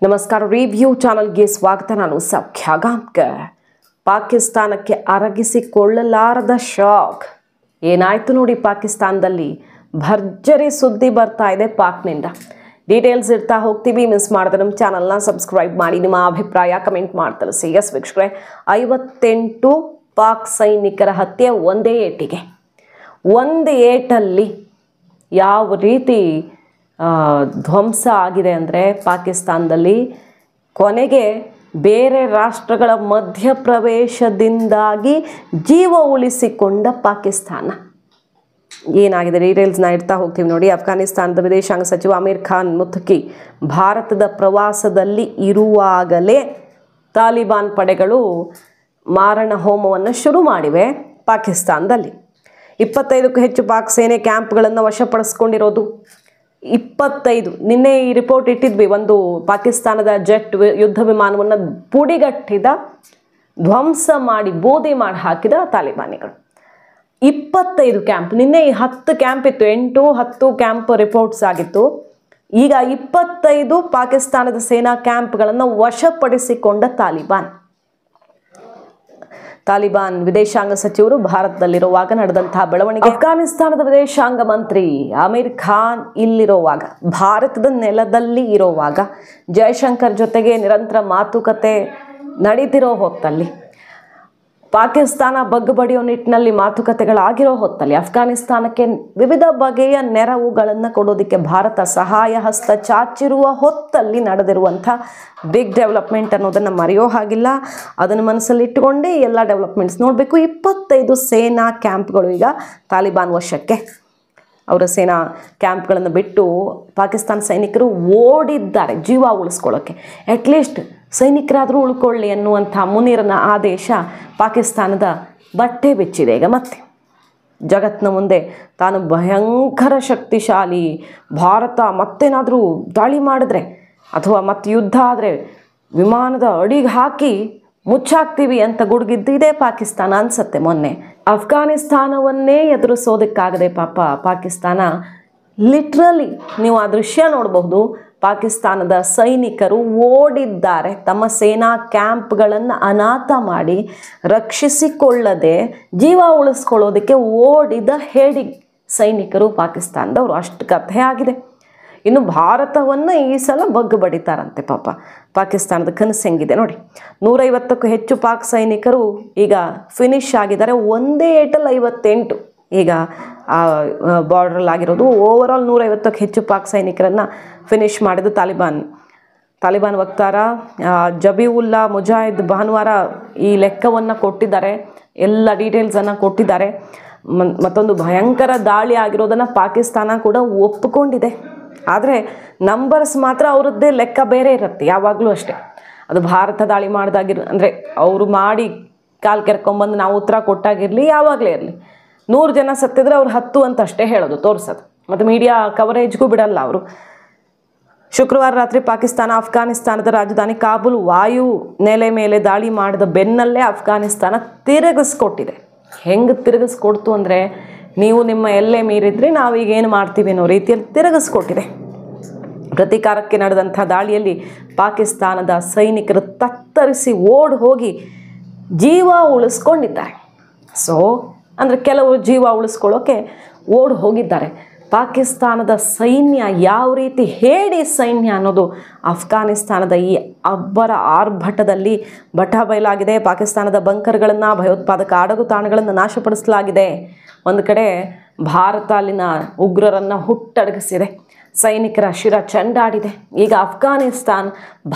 ನಮಸ್ಕಾರ. ರಿವ್ಯೂ ಚಾನಲ್ಗೆ ಸ್ವಾಗತ. ನಾನು ಸೌಖ್ಯ ಗಾಂವ್ಕರ್. ಪಾಕಿಸ್ತಾನಕ್ಕೆ ಅರಗಿಸಿಕೊಳ್ಳಲಾರದ ಶಾಕ್ ಏನಾಯ್ತು ನೋಡಿ. ಪಾಕಿಸ್ತಾನದಲ್ಲಿ ಭರ್ಜರಿ ಸುದ್ದಿ ಬರ್ತಾ ಇದೆ ಪಾಕ್ನಿಂದ. ಡೀಟೇಲ್ಸ್ ಇರ್ತಾ ಹೋಗ್ತೀವಿ. ಮಿಸ್ ಮಾಡಿದ್ರೆ ನಮ್ಮ ಚಾನಲ್ನ ಸಬ್ಸ್ಕ್ರೈಬ್ ಮಾಡಿ, ನಿಮ್ಮ ಅಭಿಪ್ರಾಯ ಕಮೆಂಟ್ ಮಾಡಿ ತಿಳಿಸಿ. ಎಸ್ ವೀಕ್ಷಕರೇ, 58 ಪಾಕ್ ಸೈನಿಕರ ಹತ್ಯೆ ಒಂದೇ ಏಟಿಗೆ. ಒಂದು ಏಟಲ್ಲಿ ಯಾವ ರೀತಿ ಧ್ವಂಸ ಆಗಿದೆ ಅಂದರೆ ಪಾಕಿಸ್ತಾನದಲ್ಲಿ ಕೊನೆಗೆ ಬೇರೆ ರಾಷ್ಟ್ರಗಳ ಮಧ್ಯಪ್ರವೇಶದಿಂದಾಗಿ ಜೀವ ಉಳಿಸಿಕೊಂಡ ಪಾಕಿಸ್ತಾನ ಏನಾಗಿದೆ ಡೀಟೇಲ್ಸ್ನ ಇಡ್ತಾ ಹೋಗ್ತೀವಿ ನೋಡಿ. ಅಫ್ಘಾನಿಸ್ತಾನದ ವಿದೇಶಾಂಗ ಸಚಿವ ಅಮೀರ್ ಖಾನ್ ಮುತ್ತಕಿ ಭಾರತದ ಪ್ರವಾಸದಲ್ಲಿ ಇರುವಾಗಲೇ ತಾಲಿಬಾನ್ ಪಡೆಗಳು ಮಾರಣ ಹೋಮವನ್ನು ಶುರು ಮಾಡಿವೆ ಪಾಕಿಸ್ತಾನದಲ್ಲಿ. 25ಕ್ಕೂ ಹೆಚ್ಚು ಪಾಕ್ ಸೇನೆ ಕ್ಯಾಂಪ್ಗಳನ್ನು ವಶಪಡಿಸ್ಕೊಂಡಿರೋದು. 25 ನಿನ್ನೆ ಈ ರಿಪೋರ್ಟ್ ಇಟ್ಟಿದ್ವಿ. ಒಂದು ಪಾಕಿಸ್ತಾನದ ಜೆಟ್ ಯುದ್ಧ ವಿಮಾನವನ್ನು ಪುಡಿಗಟ್ಟಿದ, ಧ್ವಂಸ ಮಾಡಿ ಬೂದಿ ಮಾಡಿ ಹಾಕಿದ ತಾಲಿಬಾನಿಗಳು. 25 ಕ್ಯಾಂಪ್. ನಿನ್ನೆ 10 ಕ್ಯಾಂಪ್ ಇತ್ತು, 8-10 ಕ್ಯಾಂಪ್ ರಿಪೋರ್ಟ್ಸ್ ಆಗಿತ್ತು. ಈಗ 25 ಪಾಕಿಸ್ತಾನದ ಸೇನಾ ಕ್ಯಾಂಪ್ಗಳನ್ನು ವಶಪಡಿಸಿಕೊಂಡ ತಾಲಿಬಾನ್ ವಿದೇಶಾಂಗ ಸಚಿವರು ಭಾರತದಲ್ಲಿರುವಾಗ ನಡೆದಂತಹ ಬೆಳವಣಿಗೆ. ಅಫ್ಘಾನಿಸ್ತಾನದ ವಿದೇಶಾಂಗ ಮಂತ್ರಿ ಅಮೀರ್ ಖಾನ್ ಇಲ್ಲಿರುವಾಗ, ಭಾರತದ ನೆಲದಲ್ಲಿ ಇರುವಾಗ, ಜಯಶಂಕರ್ ಜೊತೆಗೆ ನಿರಂತರ ಮಾತುಕತೆ ನಡೀತಿರೋ ಹೊತ್ತಲ್ಲಿ, ಪಾಕಿಸ್ತಾನ ಬಗ್ಗುಬಡಿಯೋ ನಿಟ್ಟಿನಲ್ಲಿ ಮಾತುಕತೆಗಳಾಗಿರೋ ಹೊತ್ತಲ್ಲಿ, ಅಫ್ಘಾನಿಸ್ತಾನಕ್ಕೆ ವಿವಿಧ ಬಗೆಯ ನೆರವುಗಳನ್ನು ಕೊಡೋದಕ್ಕೆ ಭಾರತ ಸಹಾಯ ಹಸ್ತ ಚಾಚಿರುವ ಹೊತ್ತಲ್ಲಿ ನಡೆದಿರುವಂಥ ಬಿಗ್ ಡೆವಲಪ್ಮೆಂಟ್ ಅನ್ನೋದನ್ನು ಮರೆಯೋ ಹಾಗಿಲ್ಲ. ಅದನ್ನು ಮನಸ್ಸಲ್ಲಿ ಇಟ್ಟುಕೊಂಡೇ ಎಲ್ಲ ಡೆವಲಪ್ಮೆಂಟ್ಸ್ ನೋಡಬೇಕು. 25 ಸೇನಾ ಕ್ಯಾಂಪ್ಗಳು ಈಗ ತಾಲಿಬಾನ್ ವಶಕ್ಕೆ. ಅವರ ಸೇನಾ ಕ್ಯಾಂಪ್ಗಳನ್ನು ಬಿಟ್ಟು ಪಾಕಿಸ್ತಾನ ಸೈನಿಕರು ಓಡಿದ್ದಾರೆ ಜೀವ ಉಳಿಸ್ಕೊಳ್ಳೋಕ್ಕೆ. ಅಟ್ಲೀಸ್ಟ್ ಸೈನಿಕರಾದರೂ ಉಳ್ಕೊಳ್ಳಿ ಅನ್ನುವಂಥ ಮುನೀರನ ಆದೇಶ ಪಾಕಿಸ್ತಾನದ ಬಟ್ಟೆ ಬಿಚ್ಚಿದೆ. ಈಗ ಮತ್ತೆ ಜಗತ್ತಿನ ಮುಂದೆ ತಾನು ಭಯಂಕರ ಶಕ್ತಿಶಾಲಿ, ಭಾರತ ಮತ್ತೇನಾದರೂ ದಾಳಿ ಮಾಡಿದ್ರೆ ಅಥವಾ ಮತ್ತೆ ಯುದ್ಧ ಆದರೆ ವಿಮಾನದ ಅಡಿಗೆ ಹಾಕಿ ಮುಚ್ಚಾಕ್ತೀವಿ ಅಂತ ಗುಡುಗಿದ್ದು ಇದೇ ಪಾಕಿಸ್ತಾನ ಅನ್ಸತ್ತೆ. ಮೊನ್ನೆ ಅಫ್ಘಾನಿಸ್ತಾನವನ್ನೇ ಎದುರಿಸೋದಕ್ಕಾಗದೆ ಪಾಪ ಪಾಕಿಸ್ತಾನ ಲಿಟ್ರಲಿ ನೀವು ಆ ದೃಶ್ಯ ನೋಡಬಹುದು. ಪಾಕಿಸ್ತಾನದ ಸೈನಿಕರು ಓಡಿದ್ದಾರೆ. ತಮ್ಮ ಸೇನಾ ಕ್ಯಾಂಪ್ಗಳನ್ನು ಅನಾಥ ಮಾಡಿ ರಕ್ಷಿಸಿಕೊಳ್ಳದೆ ಜೀವ ಉಳಿಸ್ಕೊಳ್ಳೋದಕ್ಕೆ ಓಡಿದ ಹೇಡಿ ಸೈನಿಕರು ಪಾಕಿಸ್ತಾನದವರು. ಅಷ್ಟು ಕಥೆ ಆಗಿದೆ. ಇನ್ನು ಭಾರತವನ್ನು ಈ ಸಲ ಬಗ್ಗು ಬಡಿತಾರಂತೆ ಪಾಪ. ಪಾಕಿಸ್ತಾನದ ಕನಸು ಹೆಂಗಿದೆ ನೋಡಿ. 150ಕ್ಕೂ ಹೆಚ್ಚು ಪಾಕ್ ಸೈನಿಕರು ಈಗ ಫಿನಿಶ್ ಆಗಿದ್ದಾರೆ. ಒಂದೇ ಏಟಲ್ಲಿ 58 ಈಗ ಬಾರ್ಡ್ರಲ್ಲಿ ಆಗಿರೋದು. ಓವರಾಲ್ 150ಕ್ಕೂ ಹೆಚ್ಚು ಪಾಕ್ ಸೈನಿಕರನ್ನು ಫಿನಿಶ್ ಮಾಡಿದ್ದು ತಾಲಿಬಾನ್ ವಕ್ತಾರ ಜಬೀವುಲ್ಲಾ ಮುಜಾಹಿದ್ ಭಾನುವಾರ ಈ ಲೆಕ್ಕವನ್ನು ಕೊಟ್ಟಿದ್ದಾರೆ, ಎಲ್ಲ ಡೀಟೇಲ್ಸನ್ನು ಕೊಟ್ಟಿದ್ದಾರೆ. ಮತ್ತೊಂದು ಭಯಂಕರ ದಾಳಿ ಆಗಿರೋದನ್ನು ಪಾಕಿಸ್ತಾನ ಕೂಡ ಒಪ್ಪಿಕೊಂಡಿದೆ. ಆದರೆ ನಂಬರ್ಸ್ ಮಾತ್ರ ಅವರದ್ದೇ ಲೆಕ್ಕ ಬೇರೆ ಇರುತ್ತೆ ಯಾವಾಗಲೂ ಅಷ್ಟೇ. ಅದು ಭಾರತ ದಾಳಿ ಅಂದರೆ ಅವರು ಮಾಡಿ ಕಾಲು ಕೆರ್ಕೊಂಬಂದು ನಾವು ಉತ್ತರ ಕೊಟ್ಟಾಗಿರಲಿ, ಯಾವಾಗಲೇ ಇರಲಿ, 100 ಜನ ಸತ್ತಿದ್ರೆ ಅವ್ರು 10 ಅಂತ ಅಷ್ಟೇ ಹೇಳೋದು, ತೋರಿಸೋದು. ಮತ್ತು ಮೀಡಿಯಾ ಕವರೇಜ್ಗೂ ಬಿಡಲ್ಲ ಅವರು. ಶುಕ್ರವಾರ ರಾತ್ರಿ ಪಾಕಿಸ್ತಾನ ಅಫ್ಘಾನಿಸ್ತಾನದ ರಾಜಧಾನಿ ಕಾಬೂಲ್ ವಾಯು ನೆಲೆ ಮೇಲೆ ದಾಳಿ ಮಾಡಿದ ಬೆನ್ನಲ್ಲೇ ಅಫ್ಘಾನಿಸ್ತಾನ ತಿರುಗಿಸ್ಕೊಟ್ಟಿದೆ. ಹೆಂಗೆ ತಿರುಗಿಸ್ಕೊಡ್ತು ಅಂದರೆ, ನೀವು ನಿಮ್ಮ ಎಲ್ಲೇ ಮೀರಿದ್ರಿ ನಾವೀಗ ಏನು ಮಾಡ್ತೀವಿ ಅನ್ನೋ ರೀತಿಯಲ್ಲಿ ತಿರುಗಿಸ್ಕೊಟ್ಟಿದೆ. ಪ್ರತೀಕಾರಕ್ಕೆ ನಡೆದಂಥ ದಾಳಿಯಲ್ಲಿ ಪಾಕಿಸ್ತಾನದ ಸೈನಿಕರು ತತ್ತರಿಸಿ ಓಡಿ ಹೋಗಿ ಜೀವ ಉಳಿಸ್ಕೊಂಡಿದ್ದಾರೆ. ಅಂದರೆ ಕೆಲವರು ಜೀವ ಉಳಿಸ್ಕೊಳ್ಳೋಕೆ ಓಡಿ ಹೋಗಿದ್ದಾರೆ. ಪಾಕಿಸ್ತಾನದ ಸೈನ್ಯ ಯಾವ ರೀತಿ ಹೇಡಿ ಸೈನ್ಯ ಅನ್ನೋದು ಅಫ್ಘಾನಿಸ್ತಾನದ ಈ ಅಬ್ಬರ ಆರ್ಭಟದಲ್ಲಿ ಬಟಾಬಯಲಾಗಿದೆ. ಪಾಕಿಸ್ತಾನದ ಬಂಕರ್ಗಳನ್ನು, ಭಯೋತ್ಪಾದಕ ಅಡಗುತಾಣಗಳನ್ನು ನಾಶಪಡಿಸಲಾಗಿದೆ. ಒಂದು ಕಡೆ ಭಾರತ ಅಲ್ಲಿನ ಉಗ್ರರನ್ನು ಹುಟ್ಟಡಗಿಸಿದೆ, ಸೈನಿಕರ ಶಿರ ಚೆಂಡಾಡಿದೆ. ಈಗ ಅಫ್ಘಾನಿಸ್ತಾನ್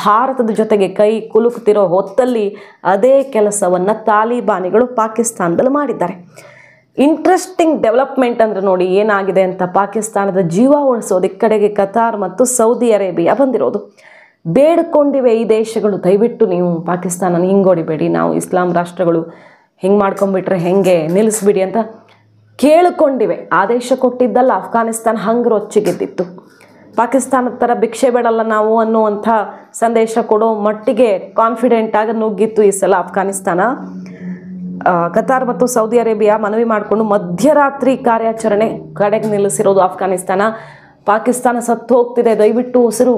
ಭಾರತದ ಜೊತೆಗೆ ಕೈ ಕುಲುಕುತ್ತಿರೋ ಹೊತ್ತಲ್ಲಿ ಅದೇ ಕೆಲಸವನ್ನು ತಾಲಿಬಾನಿಗಳು ಪಾಕಿಸ್ತಾನದಲ್ಲಿ ಮಾಡಿದ್ದಾರೆ. ಇಂಟ್ರೆಸ್ಟಿಂಗ್ ಡೆವಲಪ್ಮೆಂಟ್ ಅಂದರೆ ನೋಡಿ ಏನಾಗಿದೆ ಅಂತ. ಪಾಕಿಸ್ತಾನದ ಜೀವ ಉಳಿಸೋದು ಈ ಕಡೆಗೆ ಕತಾರ್ ಮತ್ತು ಸೌದಿ ಅರೇಬಿಯಾ ಬಂದಿರೋದು. ಬೇಡ್ಕೊಂಡಿವೆ ಈ ದೇಶಗಳು, ದಯವಿಟ್ಟು ನೀವು ಪಾಕಿಸ್ತಾನ ಹಿಂಗೊಡಿಬೇಡಿ, ನಾವು ಇಸ್ಲಾಂ ರಾಷ್ಟ್ರಗಳು ಹಿಂಗೆ ಮಾಡ್ಕೊಂಡ್ಬಿಟ್ರೆ ಹೆಂಗೆ ನಿಲ್ಲಿಸ್ಬಿಡಿ ಅಂತ ಕೇಳಿಕೊಂಡಿವೆ. ಆದೇಶ ಕೊಟ್ಟಿದ್ದಲ್ಲ, ಅಫ್ಘಾನಿಸ್ತಾನ ಹಂಗೆ ರೊಚ್ಚಿಗೆದ್ದಿತ್ತು. ಪಾಕಿಸ್ತಾನದ ಥರ ಭಿಕ್ಷೆ ಬೇಡಲ್ಲ ನಾವು ಅನ್ನುವಂಥ ಸಂದೇಶ ಕೊಡೋ ಮಟ್ಟಿಗೆ ಕಾನ್ಫಿಡೆಂಟಾಗಿ ನುಗ್ಗಿತ್ತು ಈ ಸಲ ಅಫ್ಘಾನಿಸ್ತಾನ. ಕತಾರ್ ಮತ್ತು ಸೌದಿ ಅರೇಬಿಯಾ ಮನವಿ ಮಾಡಿಕೊಂಡು ಮಧ್ಯರಾತ್ರಿ ಕಾರ್ಯಾಚರಣೆ ಕಡೆಗೆ ನಿಲ್ಲಿಸಿರೋದು ಅಫ್ಘಾನಿಸ್ತಾನ. ಪಾಕಿಸ್ತಾನ ಸತ್ತು ಹೋಗ್ತಿದೆ, ದಯವಿಟ್ಟು ಉಸಿರು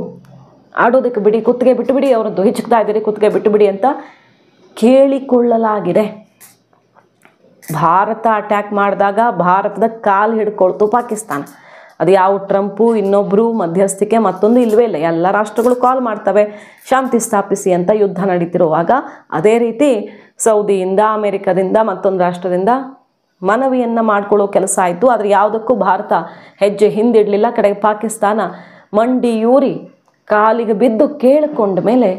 ಆಡೋದಕ್ಕೆ ಬಿಡಿ, ಕುತ್ತಿಗೆ ಬಿಟ್ಟು ಬಿಡಿ, ಅವರದ್ದು ಹಿಚ್ಕ್ತಾ ಇದ್ದೀರಿ, ಕುತ್ತಿಗೆ ಬಿಟ್ಟು ಬಿಡಿ ಅಂತ ಕೇಳಿಕೊಳ್ಳಲಾಗಿದೆ. ಭಾರತ ಅಟ್ಯಾಕ್ ಮಾಡಿದಾಗ ಭಾರತದ ಕಾಲು ಹಿಡ್ಕೊಳ್ತು ಪಾಕಿಸ್ತಾನ. ಅದು ಯಾವ ಟ್ರಂಪು ಇನ್ನೊಬ್ಬರು ಮಧ್ಯಸ್ಥಿಕೆ ಮತ್ತೊಂದು ಇಲ್ಲವೇ ಇಲ್ಲ. ಎಲ್ಲ ರಾಷ್ಟ್ರಗಳು ಕಾಲ್ ಮಾಡ್ತವೆ ಶಾಂತಿ ಸ್ಥಾಪಿಸಿ ಅಂತ. ಯುದ್ಧ ನಡೀತಿರುವಾಗ ಅದೇ ರೀತಿ ಸೌದಿಯಿಂದ, ಅಮೇರಿಕದಿಂದ, ಮತ್ತೊಂದು ರಾಷ್ಟ್ರದಿಂದ ಮನವಿಯನ್ನು ಮಾಡ್ಕೊಳ್ಳೋ ಕೆಲಸ ಆಯಿತು. ಆದರೆ ಯಾವುದಕ್ಕೂ ಭಾರತ ಹೆಜ್ಜೆ ಹಿಂದಿಡಲಿಲ್ಲ. ಕಡೆಗೆ ಪಾಕಿಸ್ತಾನ ಮಂಡಿಯೂರಿ ಕಾಲಿಗೆ ಬಿದ್ದು ಕೇಳಿಕೊಂಡ ಮೇಲೆ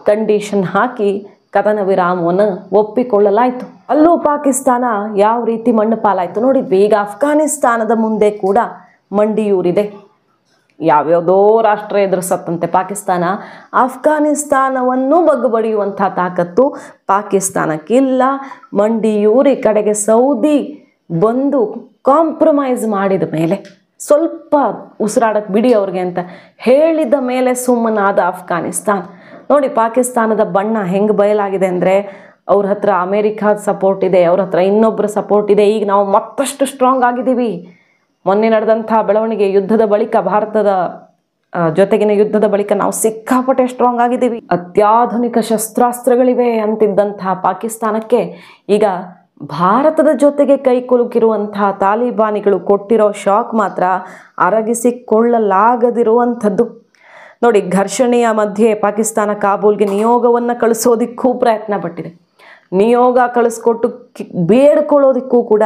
ಕಂಡೀಷನ್ ಹಾಕಿ ಕದನ ವಿರಾಮವನ್ನು ಒಪ್ಪಿಕೊಳ್ಳಲಾಯಿತು. ಅಲ್ಲೂ ಪಾಕಿಸ್ತಾನ ಯಾವ ರೀತಿ ಮಣ್ಣು ಪಾಲಾಯಿತು ನೋಡಿದ್ವಿ. ಈಗ ಅಫ್ಘಾನಿಸ್ತಾನದ ಮುಂದೆ ಕೂಡ ಮಂಡಿಯೂರಿದೆ. ಯಾವ್ಯಾವುದೋ ರಾಷ್ಟ್ರ ಎದುರಿಸತ್ತಂತೆ ಪಾಕಿಸ್ತಾನ. ಅಫ್ಘಾನಿಸ್ತಾನವನ್ನು ಬಗ್ಗುಬಡಿಯುವಂಥ ತಾಕತ್ತು ಪಾಕಿಸ್ತಾನಕ್ಕಿಲ್ಲ. ಮಂಡಿಯೂರಿ ಕಡೆಗೆ ಸೌದಿ ಬಂದು ಕಾಂಪ್ರಮೈಸ್ ಮಾಡಿದ ಮೇಲೆ, ಸ್ವಲ್ಪ ಉಸಿರಾಡಕ್ಕೆ ಬಿಡಿ ಅವ್ರಿಗೆ ಅಂತ ಹೇಳಿದ ಮೇಲೆ ಸುಮ್ಮನಾದ ಅಫ್ಘಾನಿಸ್ತಾನ್. ನೋಡಿ ಪಾಕಿಸ್ತಾನದ ಬಣ್ಣ ಹೆಂಗೆ ಬಯಲಾಗಿದೆ ಅಂದರೆ, ಅವ್ರ ಹತ್ರ ಅಮೇರಿಕಾದ ಸಪೋರ್ಟ್ ಇದೆ, ಅವ್ರ ಹತ್ರ ಇನ್ನೊಬ್ಬರ ಸಪೋರ್ಟ್ ಇದೆ. ಈಗ ನಾವು ಮತ್ತಷ್ಟು ಸ್ಟ್ರಾಂಗ್ ಆಗಿದ್ದೀವಿ. ಮೊನ್ನೆ ನಡೆದಂಥ ಬೆಳವಣಿಗೆ, ಯುದ್ಧದ ಬಳಿಕ, ಭಾರತದ ಜೊತೆಗಿನ ಯುದ್ಧದ ಬಳಿಕ ನಾವು ಸಿಕ್ಕಾಪಟ್ಟೆ ಸ್ಟ್ರಾಂಗ್ ಆಗಿದ್ದೀವಿ, ಅತ್ಯಾಧುನಿಕ ಶಸ್ತ್ರಾಸ್ತ್ರಗಳಿವೆ ಅಂತಿದ್ದಂತಹ ಪಾಕಿಸ್ತಾನಕ್ಕೆ ಈಗ ಭಾರತದ ಜೊತೆಗೆ ಕೈ ಕುಲುಕಿರುವಂತಹ ತಾಲಿಬಾನಿಗಳು ಕೊಟ್ಟಿರೋ ಶಾಕ್ ಮಾತ್ರ ಅರಗಿಸಿಕೊಳ್ಳಲಾಗದಿರುವಂಥದ್ದು. ನೋಡಿ, ಘರ್ಷಣೆಯ ಮಧ್ಯೆ ಪಾಕಿಸ್ತಾನ ಕಾಬೂಲ್ಗೆ ನಿಯೋಗವನ್ನು ಕಳಿಸೋದಿಕ್ಕೂ ಪ್ರಯತ್ನ ಪಟ್ಟಿದೆ. ನಿಯೋಗ ಕಳಿಸ್ಕೊಟ್ಟು ಬೇಡ್ಕೊಳ್ಳೋದಕ್ಕೂ ಕೂಡ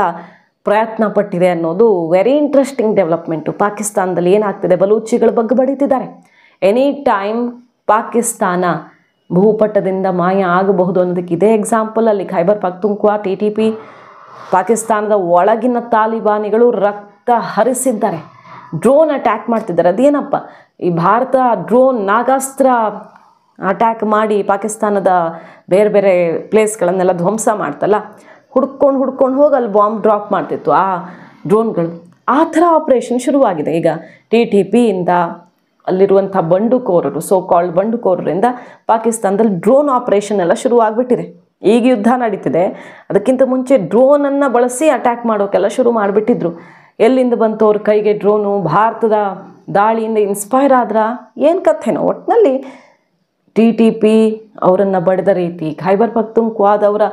ಪ್ರಯತ್ನ ಪಟ್ಟಿದೆ ಅನ್ನೋದು ವೆರಿ ಇಂಟ್ರೆಸ್ಟಿಂಗ್ ಡೆವಲಪ್ಮೆಂಟು. ಪಾಕಿಸ್ತಾನದಲ್ಲಿ ಏನಾಗ್ತಿದೆ, ಬಲೂಚಿಗಳ ಬಗ್ಗೆ ಬಡಿತಿದ್ದಾರೆ. ಎನಿ ಟೈಮ್ ಪಾಕಿಸ್ತಾನ ಭೂಪಟದಿಂದ ಮಾಯ ಆಗಬಹುದು ಅನ್ನೋದಕ್ಕೆ ಇದೇ ಎಕ್ಸಾಂಪಲ್. ಅಲ್ಲಿ ಖೈಬರ್ ಪಖ್ತೂನ್ಖ್ವಾ, TTP, ಪಾಕಿಸ್ತಾನದ ಒಳಗಿನ ತಾಲಿಬಾನಿಗಳು ರಕ್ತ ಹರಿಸಿದ್ದಾರೆ. ಡ್ರೋನ್ ಅಟ್ಯಾಕ್ ಮಾಡ್ತಿದ್ದಾರೆ. ಅದೇನಪ್ಪ, ಈ ಭಾರತ ಡ್ರೋನ್ ನಾಗಾಸ್ತ್ರ ಅಟ್ಯಾಕ್ ಮಾಡಿ ಪಾಕಿಸ್ತಾನದ ಬೇರೆ ಬೇರೆ ಪ್ಲೇಸ್ಗಳನ್ನೆಲ್ಲ ಧ್ವಂಸ ಮಾಡ್ತಲ್ಲ, ಹುಡ್ಕೊಂಡು ಹೋಗಿ ಅಲ್ಲಿ ಬಾಂಬ್ ಡ್ರಾಪ್ ಮಾಡ್ತಿತ್ತು ಆ ಡ್ರೋನ್ಗಳು. ಆ ಥರ ಆಪ್ರೇಷನ್ ಶುರುವಾಗಿದೆ ಈಗ. TTPಯಿಂದ ಅಲ್ಲಿರುವಂಥ ಬಂಡುಕೋರರು, ಸೋ ಕಾಲ್ಡ್ ಬಂಡುಕೋರರಿಂದ ಪಾಕಿಸ್ತಾನದಲ್ಲಿ ಡ್ರೋನ್ ಆಪ್ರೇಷನ್ ಎಲ್ಲ ಶುರುವಾಗ್ಬಿಟ್ಟಿದೆ. ಈಗ ಯುದ್ಧ ನಡೀತಿದೆ, ಅದಕ್ಕಿಂತ ಮುಂಚೆ ಡ್ರೋನನ್ನು ಬಳಸಿ ಅಟ್ಯಾಕ್ ಮಾಡೋಕ್ಕೆಲ್ಲ ಶುರು ಮಾಡಿಬಿಟ್ಟಿದ್ರು. ಎಲ್ಲಿಂದ ಬಂತು ಅವ್ರ ಕೈಗೆ ಡ್ರೋನು? ಭಾರತದ ದಾಳಿಯಿಂದ ಇನ್ಸ್ಪೈರ್ ಆದ್ರ ಏನು ಕಥೆನೋ. ಒಟ್ಟಿನಲ್ಲಿ TTP ಅವರನ್ನು ಬಡಿದ ರೀತಿ, ಖೈಬರ್ ಪಖ್ತೂನ್ಖ್ವಾದವರ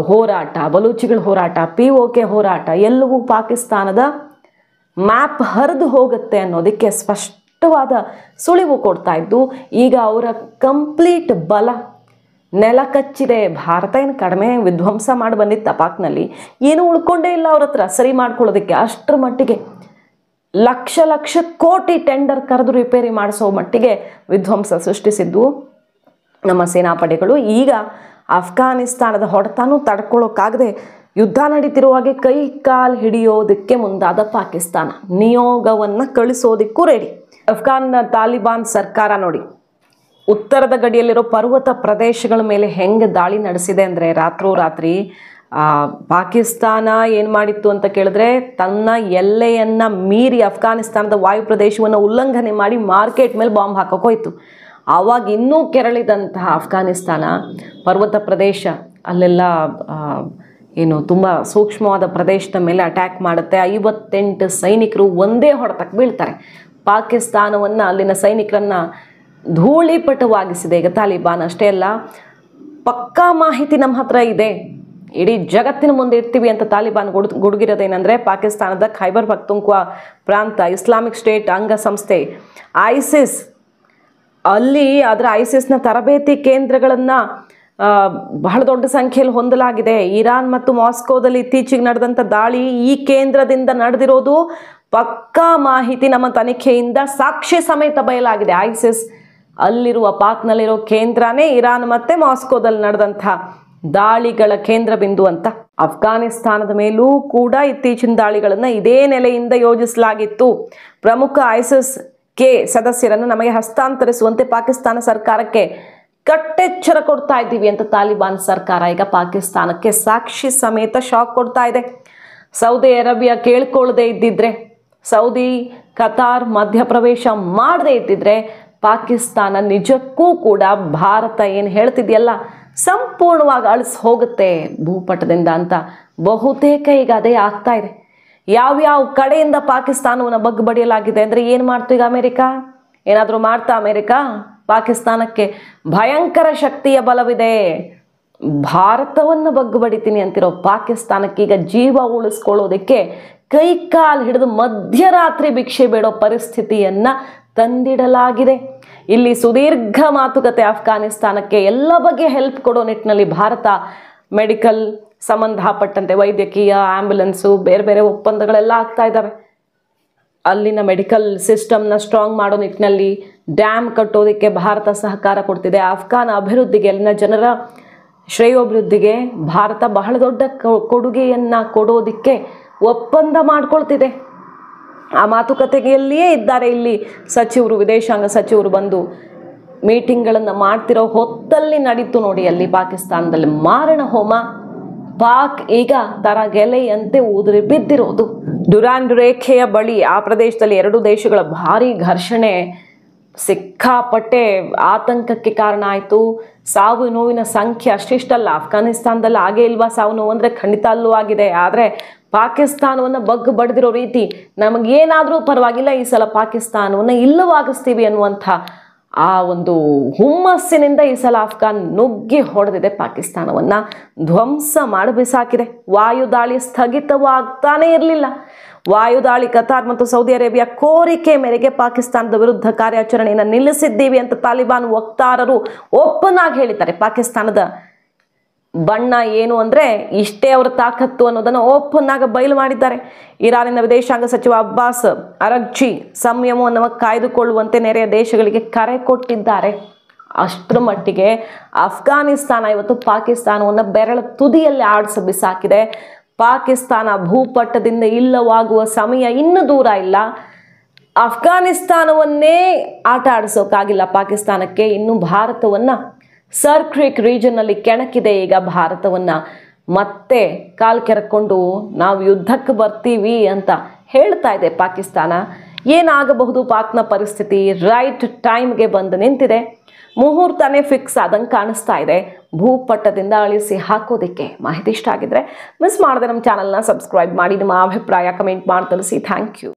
ಹೋರಾಟ, ಬಲೂಚಿಗಳ ಹೋರಾಟ, POK ಹೋರಾಟ ಎಲ್ಲವೂ ಪಾಕಿಸ್ತಾನದ ಮ್ಯಾಪ್ ಹರಿದು ಹೋಗುತ್ತೆ ಅನ್ನೋದಕ್ಕೆ ಸ್ಪಷ್ಟವಾದ ಸುಳಿವು ಕೊಡ್ತಾ ಇದ್ದು. ಈಗ ಅವರ ಕಂಪ್ಲೀಟ್ ಬಲ ನೆಲ ಕಚ್ಚಿದೆ. ಭಾರತ ಏನು ಕಡಿಮೆ ವಿಧ್ವಂಸ ಮಾಡಿ ಬಂದಿತ್ತು ಪಾಕ್ನಲ್ಲಿ, ಏನೂ ಉಳ್ಕೊಂಡೇ ಇಲ್ಲ ಅವ್ರ ಹತ್ರ ಸರಿ ಮಾಡ್ಕೊಳ್ಳೋದಕ್ಕೆ. ಅಷ್ಟರ ಮಟ್ಟಿಗೆ ಲಕ್ಷ ಲಕ್ಷ ಕೋಟಿ ಟೆಂಡರ್ ಕರೆದು ರಿಪೇರಿ ಮಾಡಿಸೋ ಮಟ್ಟಿಗೆ ವಿಧ್ವಂಸ ಸೃಷ್ಟಿಸಿದ್ದು ನಮ್ಮ ಸೇನಾಪಡೆಗಳು. ಈಗ ಅಫ್ಘಾನಿಸ್ತಾನದ ಹೊಡೆತನೂ ತಡ್ಕೊಳ್ಳೋಕ್ಕಾಗದೆ ಯುದ್ಧ ನಡೀತಿರುವಾಗೆ ಕೈ ಕಾಲು ಹಿಡಿಯೋದಕ್ಕೆ ಮುಂದಾದ ಪಾಕಿಸ್ತಾನ ನಿಯೋಗವನ್ನು ಕಳಿಸೋದಕ್ಕೂ ರೆಡಿ. ಅಫ್ಘಾನ್ ತಾಲಿಬಾನ್ ಸರ್ಕಾರ ನೋಡಿ, ಉತ್ತರದ ಗಡಿಯಲ್ಲಿರೋ ಪರ್ವತ ಪ್ರದೇಶಗಳ ಮೇಲೆ ಹೆಂಗೆ ದಾಳಿ ನಡೆಸಿದೆ ಅಂದರೆ, ರಾತ್ರೋರಾತ್ರಿ ಪಾಕಿಸ್ತಾನ ಏನು ಮಾಡಿತ್ತು ಅಂತ ಕೇಳಿದ್ರೆ, ತನ್ನ ಎಲ್ಲೆಯನ್ನು ಮೀರಿ ಅಫ್ಘಾನಿಸ್ತಾನದ ವಾಯು ಪ್ರದೇಶವನ್ನು ಉಲ್ಲಂಘನೆ ಮಾಡಿ ಮಾರ್ಕೆಟ್ ಮೇಲೆ ಬಾಂಬ್ ಹಾಕೋಕೆ ಹೋಯ್ತು. ಆವಾಗ ಇನ್ನೂ ಕೆರಳಿದಂತಹ ಅಫ್ಘಾನಿಸ್ತಾನ ಪರ್ವತ ಪ್ರದೇಶ, ಅಲ್ಲೆಲ್ಲ ಏನು ತುಂಬ ಸೂಕ್ಷ್ಮವಾದ ಪ್ರದೇಶದ ಮೇಲೆ ಅಟ್ಯಾಕ್ ಮಾಡುತ್ತೆ. 58 ಸೈನಿಕರು ಒಂದೇ ಹೊಡೆತಕ್ಕೆ ಬೀಳ್ತಾರೆ. ಪಾಕಿಸ್ತಾನವನ್ನು, ಅಲ್ಲಿನ ಸೈನಿಕರನ್ನು ಧೂಳಿಪಟವಾಗಿಸಿದೆ ಈಗ ತಾಲಿಬಾನ್. ಅಷ್ಟೇ ಅಲ್ಲ, ಪಕ್ಕಾ ಮಾಹಿತಿ ನಮ್ಮ ಹತ್ರ ಇದೆ, ಇಡೀ ಜಗತ್ತಿನ ಮುಂದೆ ಇರ್ತೀವಿ ಅಂತ ತಾಲಿಬಾನ್ ಗುಡುಗಿರೋದೇನೆಂದರೆ, ಪಾಕಿಸ್ತಾನದ ಖೈಬರ್ ಪಖ್ತೂನ್ಖ್ವಾ ಪ್ರಾಂತ ಇಸ್ಲಾಮಿಕ್ ಸ್ಟೇಟ್ ಅಂಗಸಂಸ್ಥೆ ISIS, ಅಲ್ಲಿ ಅದರ ISISನ ತರಬೇತಿ ಕೇಂದ್ರಗಳನ್ನು ಬಹಳ ದೊಡ್ಡ ಸಂಖ್ಯೆಯಲ್ಲಿ ಹೊಂದಲಾಗಿದೆ. ಇರಾನ್ ಮತ್ತು ಮಾಸ್ಕೋದಲ್ಲಿ ಇತ್ತೀಚೆಗೆ ನಡೆದಂಥ ದಾಳಿ ಈ ಕೇಂದ್ರದಿಂದ ನಡೆದಿರೋದು ಪಕ್ಕಾ ಮಾಹಿತಿ ನಮ್ಮ ತನಿಖೆಯಿಂದ ಸಾಕ್ಷಿ ಸಮೇತ ಬಯಲಾಗಿದೆ. ISIS ಅಲ್ಲಿರುವ ಪಾಕ್ನಲ್ಲಿರೋ ಕೇಂದ್ರನೇ ಇರಾನ್ ಮತ್ತು ಮಾಸ್ಕೋದಲ್ಲಿ ನಡೆದಂಥ ದಾಳಿಗಳ ಕೇಂದ್ರ ಬಿಂದು ಅಂತ. ಅಫ್ಘಾನಿಸ್ತಾನದ ಮೇಲೂ ಕೂಡ ಇತ್ತೀಚಿನ ದಾಳಿಗಳನ್ನು ಇದೇ ನೆಲೆಯಿಂದ ಯೋಜಿಸಲಾಗಿತ್ತು. ಪ್ರಮುಖ ISIS-K ಸದಸ್ಯರನ್ನು ನಮಗೆ ಹಸ್ತಾಂತರಿಸುವಂತೆ ಪಾಕಿಸ್ತಾನ ಸರ್ಕಾರಕ್ಕೆ ಕಟ್ಟೆಚ್ಚರ ಕೊಡ್ತಾ ಇದ್ದೀವಿ ಅಂತ ತಾಲಿಬಾನ್ ಸರ್ಕಾರ ಈಗ ಪಾಕಿಸ್ತಾನಕ್ಕೆ ಸಾಕ್ಷಿ ಸಮೇತ ಶಾಕ್ ಕೊಡ್ತಾ ಇದೆ. ಸೌದಿ ಅರೇಬಿಯಾ ಕೇಳ್ಕೊಳ್ಳದೆ ಇದ್ದಿದ್ರೆ, ಸೌದಿ ಕತಾರ್ ಮಧ್ಯಪ್ರವೇಶ ಮಾಡದೇ ಇದ್ದಿದ್ರೆ ಪಾಕಿಸ್ತಾನ ನಿಜಕ್ಕೂ ಕೂಡ ಭಾರತ ಏನು ಹೇಳ್ತಿದೆಯಲ್ಲ ಸಂಪೂರ್ಣವಾಗಿ ಅಳಿಸಿ ಹೋಗುತ್ತೆ ಭೂಪಟದಿಂದ ಅಂತ ಬಹುತೇಕ ಈಗ ಅದೇ ಆಗ್ತಾ ಇದೆ. ಯಾವ್ಯಾವ ಕಡೆಯಿಂದ ಪಾಕಿಸ್ತಾನವನ್ನು ಬಗ್ಗು ಬಡಿಯಲಾಗಿದೆ ಅಂದರೆ ಏನು ಮಾಡ್ತು ಈಗ ಅಮೇರಿಕಾ? ಏನಾದರೂ ಮಾಡ್ತಾ ಅಮೇರಿಕಾ? ಪಾಕಿಸ್ತಾನಕ್ಕೆ ಭಯಂಕರ ಶಕ್ತಿಯ ಬಲವಿದೆ. ಭಾರತವನ್ನು ಬಗ್ಗುಬಡಿತೀನಿ ಅಂತಿರೋ ಪಾಕಿಸ್ತಾನಕ್ಕೆ ಈಗ ಜೀವ ಉಳಿಸ್ಕೊಳ್ಳೋದಕ್ಕೆ ಕೈ ಕಾಲು ಹಿಡಿದು ಮಧ್ಯರಾತ್ರಿ ಭಿಕ್ಷೆ ಬೇಡೋ ಪರಿಸ್ಥಿತಿಯನ್ನು ತಂದಿಡಲಾಗಿದೆ. ಇಲ್ಲಿ ಸುದೀರ್ಘ ಮಾತುಕತೆ ಅಫ್ಘಾನಿಸ್ತಾನಕ್ಕೆ ಎಲ್ಲ ಬಗ್ಗೆ ಹೆಲ್ಪ್ ಕೊಡೋ ನಿಟ್ಟಿನಲ್ಲಿ ಭಾರತ ಮೆಡಿಕಲ್ ಸಂಬಂಧಪಟ್ಟಂತೆ ವೈದ್ಯಕೀಯ, ಆ್ಯಂಬುಲೆನ್ಸು, ಬೇರೆ ಬೇರೆ ಒಪ್ಪಂದಗಳೆಲ್ಲ ಆಗ್ತಾ ಇದ್ದಾವೆ. ಅಲ್ಲಿನ ಮೆಡಿಕಲ್ ಸಿಸ್ಟಮ್ನ ಸ್ಟ್ರಾಂಗ್ ಮಾಡೋ ನಿಟ್ಟಿನಲ್ಲಿ ಡ್ಯಾಮ್ ಕಟ್ಟೋದಕ್ಕೆ ಭಾರತ ಸಹಕಾರ ಕೊಡ್ತಿದೆ. ಅಫ್ಘಾನ್ ಅಭಿವೃದ್ಧಿಗೆ, ಅಲ್ಲಿನ ಜನರ ಶ್ರೇಯೋಭಿವೃದ್ಧಿಗೆ ಭಾರತ ಬಹಳ ದೊಡ್ಡ ಕೊಡುಗೆಯನ್ನು ಕೊಡೋದಕ್ಕೆ ಒಪ್ಪಂದ ಮಾಡ್ಕೊಳ್ತಿದೆ. ಆ ಮಾತುಕತೆಯಲ್ಲಿಯೇ ಇದ್ದಾರೆ ಇಲ್ಲಿ ಸಚಿವರು, ವಿದೇಶಾಂಗ ಸಚಿವರು ಬಂದು ಮೀಟಿಂಗ್ಗಳನ್ನು ಮಾಡ್ತಿರೋ ಹೊತ್ತಲ್ಲಿ ನಡೀತು ನೋಡಿ ಅಲ್ಲಿ ಪಾಕಿಸ್ತಾನದಲ್ಲಿ ಮಾರಣ ಹೋಮ. ಪಾಕ್ ಈಗ ತರಗೆಲೆಯಂತೆ ಉದುರಿ ಬಿದ್ದಿರೋದು. ಡುರಾಂಡ್ ರೇಖೆಯ ಬಳಿ ಆ ಪ್ರದೇಶದಲ್ಲಿ ಎರಡು ದೇಶಗಳ ಭಾರಿ ಘರ್ಷಣೆ ಸಿಕ್ಕಾಪಟ್ಟೆ ಆತಂಕಕ್ಕೆ ಕಾರಣ ಆಯಿತು. ಸಾವು ನೋವಿನ ಸಂಖ್ಯೆ ಅಷ್ಟಿಷ್ಟಲ್ಲ. ಅಫ್ಘಾನಿಸ್ತಾನದಲ್ಲಿ ಆಗೇ ಇಲ್ವಾ ಸಾವು ನೋವು ಅಂದರೆ ಖಂಡಿತ ಅಲ್ಲೂ ಆಗಿದೆ. ಆದರೆ ಪಾಕಿಸ್ತಾನವನ್ನು ಬಗ್ಗು ಬಡ್ದಿರೋ ರೀತಿ ನಮಗೇನಾದರೂ ಪರವಾಗಿಲ್ಲ, ಈ ಸಲ ಪಾಕಿಸ್ತಾನವನ್ನು ಇಲ್ಲವಾಗಿಸ್ತೀವಿ ಅನ್ನುವಂಥ ಆ ಒಂದು ಹುಮ್ಮಸ್ಸಿನಿಂದ ಈ ಸಲ ಅಫ್ಘಾನ್ ನುಗ್ಗಿ ಹೊಡೆದಿದೆ, ಪಾಕಿಸ್ತಾನವನ್ನು ಧ್ವಂಸ ಮಾಡಿ ಬಿಸಾಕಿದೆ. ವಾಯುದಾಳಿ ಸ್ಥಗಿತವಾಗ್ತಾನೇ ಇರಲಿಲ್ಲ. ವಾಯುದಾಳಿ ಕತಾರ್ ಮತ್ತು ಸೌದಿ ಅರೇಬಿಯಾ ಕೋರಿಕೆ ಮೇರೆಗೆ ಪಾಕಿಸ್ತಾನದ ವಿರುದ್ಧ ಕಾರ್ಯಾಚರಣೆಯನ್ನು ನಿಲ್ಲಿಸಿದ್ದೀವಿ ಅಂತ ತಾಲಿಬಾನ್ ವಕ್ತಾರರು ಓಪನ್ ಆಗಿ ಹೇಳಿದ್ದಾರೆ. ಪಾಕಿಸ್ತಾನದ ಬಣ್ಣ ಏನು ಅಂದರೆ ಇಷ್ಟೇ ಅವರ ತಾಕತ್ತು ಅನ್ನೋದನ್ನು ಓಪನ್ ಆಗಿ ಬಯಲು ಮಾಡಿದ್ದಾರೆ. ಇರಾನಿನ ವಿದೇಶಾಂಗ ಸಚಿವ ಅಬ್ಬಾಸ್ ಅರಗ್ಚಿ ಸಂಯಮವನ್ನು ಕಾಯ್ದುಕೊಳ್ಳುವಂತೆ ನೆರೆಯ ದೇಶಗಳಿಗೆ ಕರೆ ಕೊಟ್ಟಿದ್ದಾರೆ. ಅಷ್ಟರ ಮಟ್ಟಿಗೆ ಅಫ್ಘಾನಿಸ್ತಾನ ಇವತ್ತು ಪಾಕಿಸ್ತಾನವನ್ನು ಬೆರಳ ತುದಿಯಲ್ಲಿ ಆಡಿಸಿ ಬಿಸಾಕಿದೆ. ಪಾಕಿಸ್ತಾನ ಭೂಪಟದಿಂದ ಇಲ್ಲವಾಗುವ ಸಮಯ ಇನ್ನೂ ದೂರ ಇಲ್ಲ. ಅಫ್ಘಾನಿಸ್ತಾನವನ್ನೇ ಆಟ ಆಡಿಸೋಕ್ಕಾಗಿಲ್ಲ ಪಾಕಿಸ್ತಾನಕ್ಕೆ. ಇನ್ನು ಭಾರತವನ್ನು ಸರ್ ಕ್ರೀಕ್ ರೀಜನ್ನಲ್ಲಿ ಕೆಣಕಿದೆ. ಈಗ ಭಾರತವನ್ನು ಮತ್ತೆ ಕಾಲು ಕೆರಕೊಂಡು ನಾವು ಯುದ್ಧಕ್ಕೆ ಬರ್ತೀವಿ ಅಂತ ಹೇಳ್ತಾ ಇದೆ ಪಾಕಿಸ್ತಾನ. ಏನಾಗಬಹುದು ಪಾಕ್ನ ಪರಿಸ್ಥಿತಿ ರೈಟ್ ಟೈಮ್ಗೆ ಬಂದು ನಿಂತಿದೆ. ಮುಹೂರ್ತನೇ ಫಿಕ್ಸ್ ಆದಂಗೆ ಕಾಣಿಸ್ತಾ ಇದೆ ಭೂಪಟದಿಂದ ಅಳಿಸಿ ಹಾಕೋದಕ್ಕೆ. ಮಾಹಿತಿ ಇಷ್ಟ ಆಗಿದ್ರೆ ಮಿಸ್ ಮಾಡದೆ ನಮ್ಮ ಚಾನಲ್ನ ಸಬ್ಸ್ಕ್ರೈಬ್ ಮಾಡಿ, ನಿಮ್ಮ ಅಭಿಪ್ರಾಯ ಕಮೆಂಟ್ ಮಾಡಿ ತಿಳಿಸಿ. Thank you.